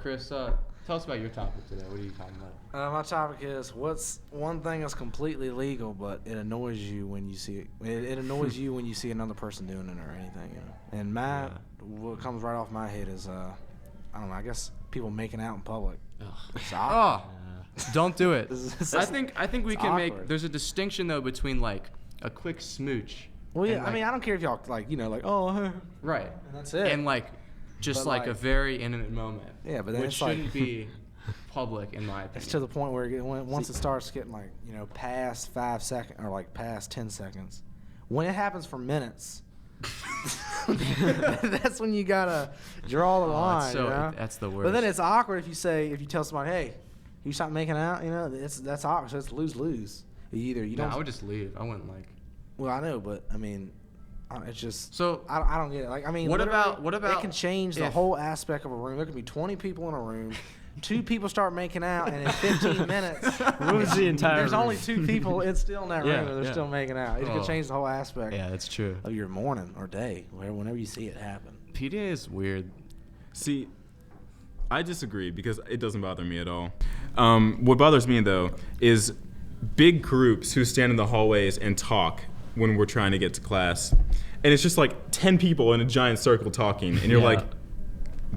Chris, tell us about your topic today. What are you talking about? My topic is what's one thing that's completely legal, but it annoys you when you see it. It annoys you when you see another person doing it or anything. And what comes right off my head is I don't know. I guess people making out in public. Don't do it. I think we can awkward. there's a distinction though between like a quick smooch. Well, yeah. and, I mean, I don't care if y'all right, and that's it. and like just like a very intimate moment. Yeah, but then which it's like shouldn't be public in my opinion. It's to the point where once it starts getting like past 5 seconds or like past 10 seconds, when it happens for minutes, that's when you gotta draw the line. That's the worst. But then it's awkward if you tell somebody, hey, you stop making out. That's awkward. So it's lose. Either you don't. I would just leave. I wouldn't like. Well, I know, but I mean, it's just. So I don't get it. Like I mean, what about? It can change the whole aspect of a room. There can be 20 people in a room. 2 people start making out, and in 15 minutes, there's only 2 people. It's still in that room, and they're still making out. It can change the whole aspect. Yeah, that's true. Of your morning or day, whenever you see it happen. PDA is weird. See, I disagree because it doesn't bother me at all. What bothers me though is big groups who stand in the hallways and talk when we're trying to get to class, and it's just like 10 people in a giant circle talking, and you're like.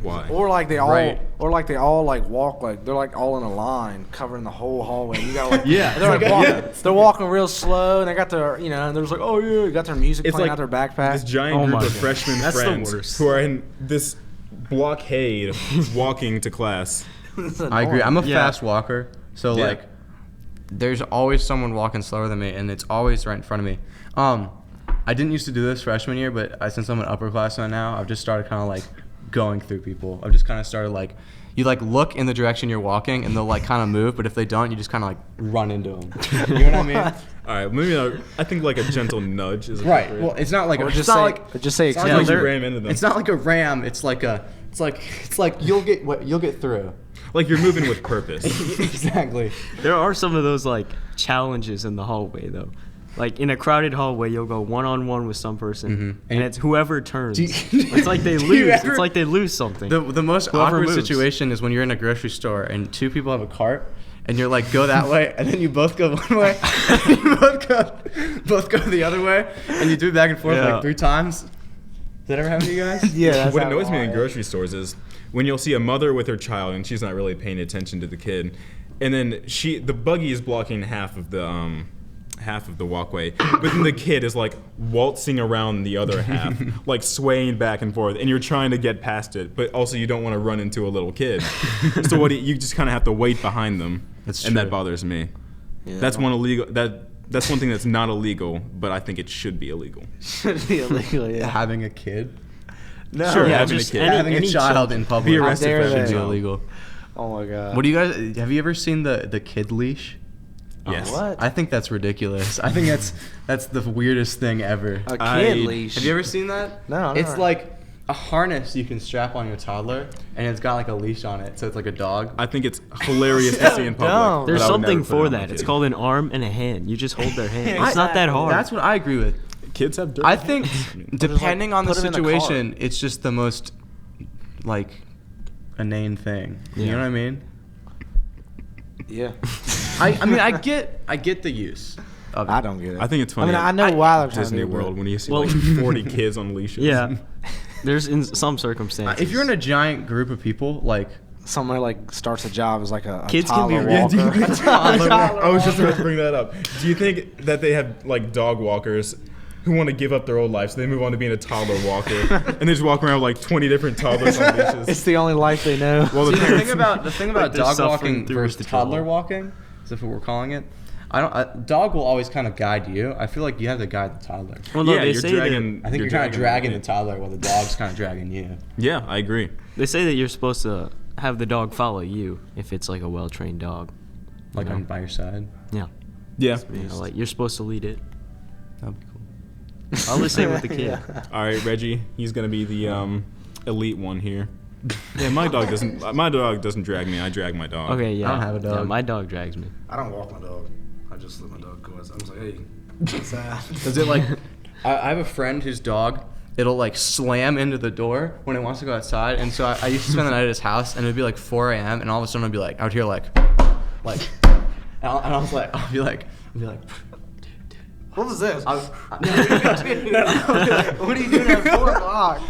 Why? Or like they all like walk like they're like all in a line covering the whole hallway. You got like they're walking real slow and they got their and they're just like got their music playing out their backpack. This giant group of freshmen friends who are in this blockade walking to class. I agree. I'm a fast walker, so like there's always someone walking slower than me, and it's always right in front of me. I didn't used to do this freshman year, but since I'm an upperclassman now, I've just started kind of like going through people. I've just kind of started like, you like look in the direction you're walking and they'll like kind of move, but if they don't, you just kind of like run into them. You know what I mean? All right, maybe I think like a gentle nudge is right. Well, it's not like just say you ram into them. It's not like a ram. It's like you'll get through. Like you're moving with purpose. Exactly. There are some of those like challenges in the hallway though. Like in a crowded hallway, you'll go one-on-one with some person, and it's whoever turns. It's like they lose. It's like they lose something. The most awkward situation is when you're in a grocery store and 2 people have a cart, and you're like, go that way, and then you both go one way, and you both go the other way, and you do it back and forth like 3 times. Does that ever happen to you guys? Yeah. What annoys me in grocery stores is when you'll see a mother with her child and she's not really paying attention to the kid, and then the buggy is blocking half of the walkway, but then the kid is like waltzing around the other half, like swaying back and forth, and you're trying to get past it, but also you don't want to run into a little kid. So you just kind of have to wait behind them, and that bothers me. Yeah, that's one thing that's not illegal, but I think it should be illegal. Should be illegal, yeah. Having a kid? No, sure, having a kid. Having a child in public. Be arrested for should be illegal. Oh my god. What do you guys? Have you ever seen the kid leash? Yes. What? I think that's ridiculous. I think that's the weirdest thing ever. A kid leash. Have you ever seen that? No. It's like a harness you can strap on your toddler, and it's got like a leash on it, so it's like a dog. I think it's hilarious to see in public. There's something for that. It's called an arm and a hand. You just hold their hand. It's not that hard. That's what I agree with. Kids have dirty I think depending on the put 'em in the situation, it's just the most like inane thing. You know what I mean? Yeah. I mean, I get the use of it. I don't get it. I think it's funny. I mean, I know why they're trying Disney to do it. World when you see like 40 kids on leashes. Yeah. There's in some circumstances. If you're in a giant group of people, like somebody like starts a job as like a kids can be toddler walker. I was just going to bring that up. Do you think that they have like dog walkers who want to give up their old life, so they move on to being a toddler walker, and they just walk around with like 20 different toddlers on leashes? It's the only life they know. Well, the thing about like dog walking versus toddler walking, is if we're calling it, dog will always kind of guide you. I feel like you have to guide the toddler. Well, no, you're dragging. I think you're kind of dragging the toddler while the dog's kind of dragging you. Yeah, I agree. They say that you're supposed to have the dog follow you if it's like a well-trained dog. Like on by your side. Yeah. Yeah. Like you're supposed to lead it. That'd be cool. I'll just say with the kid. Yeah. All right, Reggie. He's gonna be the elite one here. Yeah, my dog doesn't drag me. I drag my dog. Okay, yeah. I don't have a dog. Yeah, my dog drags me. I don't walk my dog. I just let my dog go. I'm just like, hey, outside. Does it like? I have a friend whose dog it'll like slam into the door when it wants to go outside. And so I used to spend the night at his house, and it'd be like 4 a.m. and all of a sudden I'd be like, I would hear like, and I was like, I'd be like. What was this? What What are you doing at 4 o'clock?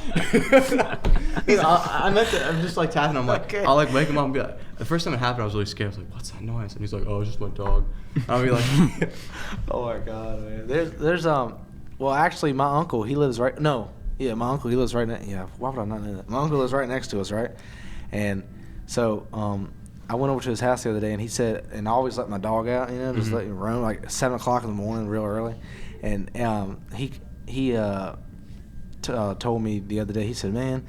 I'm just like tapping. I'm like, Okay. I'll like wake him up and be like, the first time it happened, I was really scared. I was like, what's that noise? And he's like, oh, it's just my dog. And I'll be like, Oh my god, man. There's well, actually, my uncle, he lives right. No, yeah, my uncle, he lives right next. Yeah, why would I not know that? My uncle lives right next to us, right? And so I went over to his house the other day, and he said, and I always let my dog out, you know, just let him roam like 7 o'clock in the morning, real early. And he told me the other day. He said, man,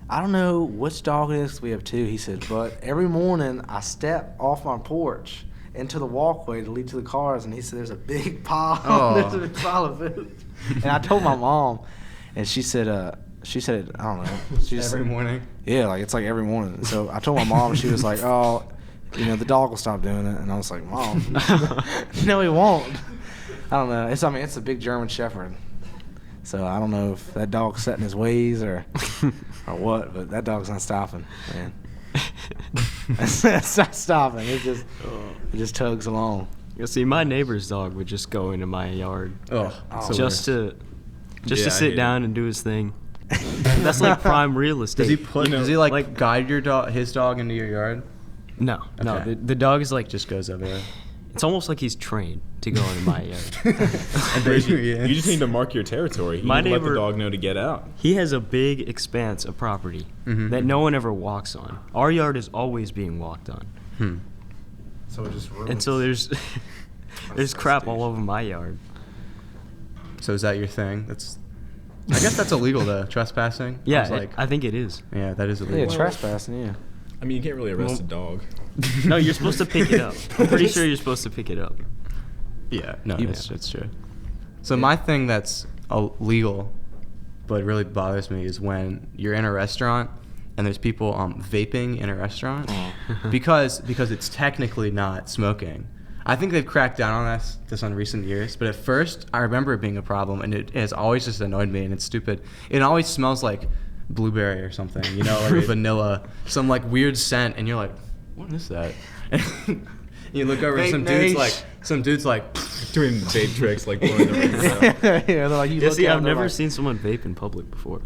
I don't know which dog it is 'cause we have 2. He said, but every morning I step off my porch into the walkway to lead to the cars, and he said there's a big pile. Oh. There's a big pile of food. And I told my mom, and she said I don't know. She just every said, morning. yeah, like it's like every morning. So I told my mom, she was like, oh, you know, the dog will stop doing it. And I was like, Mom, no, he won't. I don't know. It's a big German Shepherd. So I don't know if that dog's set in his ways or what, but that dog's not stopping, man. It's not stopping. It just tugs along. You see, my neighbor's dog would just go into my yard Oh, just to Yeah, I sit hate down and do his thing. That's like prime real estate. Does he guide your dog, his dog, into your yard? No, Okay. the dog is like Just goes over there. it's almost like he's trained to go into my yard. You just need to mark your territory. You My need to let neighbor- the dog know to get out. He has a big expanse of property that no one ever walks on. Our yard is always being walked on. So it just ruins. And so there's crap all over my yard. So is that your thing? I guess that's illegal though. Trespassing. I Yeah, was like, I think it is. yeah, that is Yeah, illegal. trespassing, yeah. I mean, you can't really arrest a dog. No, you're supposed to pick it up. I'm pretty sure you're supposed to pick it up. Yeah, no, You- it's true. So my thing that's illegal, but really bothers me is when you're in a restaurant and there's people vaping in a restaurant because it's technically not smoking. I think they've cracked down on this on recent years, but at first I remember it being a problem, and it has always just annoyed me, and it's stupid. It always smells like blueberry or something, you know, like vanilla, some like weird scent, and you're like, what is that? And you look over, and some dude's like Doing vape tricks like blowing the rings out. Yeah, they're like, you Yeah, look see, at I've them, they're never like, seen someone vape in public before.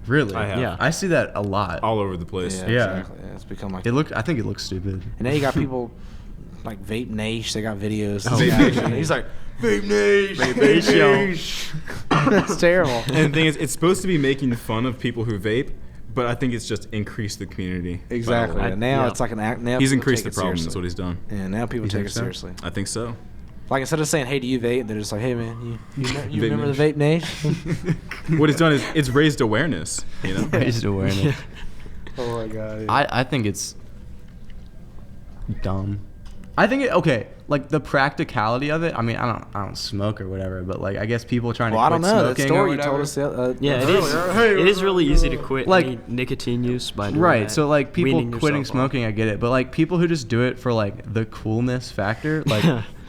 really? I have. Yeah. I see that a lot. All over the place. Yeah, Yeah. exactly. Yeah, it's become like. I think it looks stupid. And then you got people like Vape Nation. They got videos. Oh, Vape Yeah. Nation. He's like, Vape Nation. Vape Nation. That's terrible. And the thing is, it's supposed to be making fun of people who vape, but I think it's just increased the community. Exactly. I- Now yeah. it's like an act. Now He's people increased take the it problem. seriously. That's what he's done. Yeah, now people You take think it so? seriously. I think so. Like instead of saying, "Hey, do you vape?" They're just like, "Hey, man, you Vape remember the Vape Nation?" What it's done is it's raised awareness. You know. Raised awareness. Oh my god. I think it's dumb. I think like the practicality of it. I mean, I don't smoke or whatever, but like I guess people trying Well, to I quit don't know. That smoking or story you whatever. told us. Yeah, it is. earlier. It is really easy to quit Like- any nicotine use by doing Right, that, so like people weaning quitting yourself off. smoking, I get it, but like people who just do it for like the coolness factor, like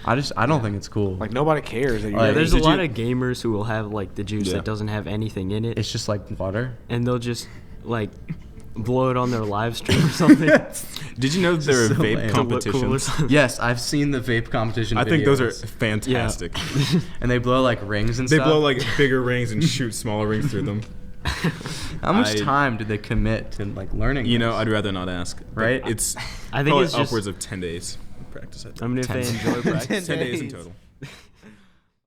I don't think it's cool. Like nobody cares that you're. Like, Yeah, there's a Did lot you- of gamers who will have like the juice Yeah. that doesn't have anything in it, It's just like water. and they'll just like blow it on their live stream or something. Did you know that there are So vape lame. to look cool or competitions? something. Yes, I've seen the vape competition. I think those are videos. fantastic. And they blow like rings and They stuff. blow like bigger rings and shoot smaller rings through them. How much I- time did they commit to like learning? You know, this? I'd rather not ask. But Right? It's I think probably it's just. upwards of 10 days of practice. I think. I mean, if they 10 enjoy practice. 10 days in days. total.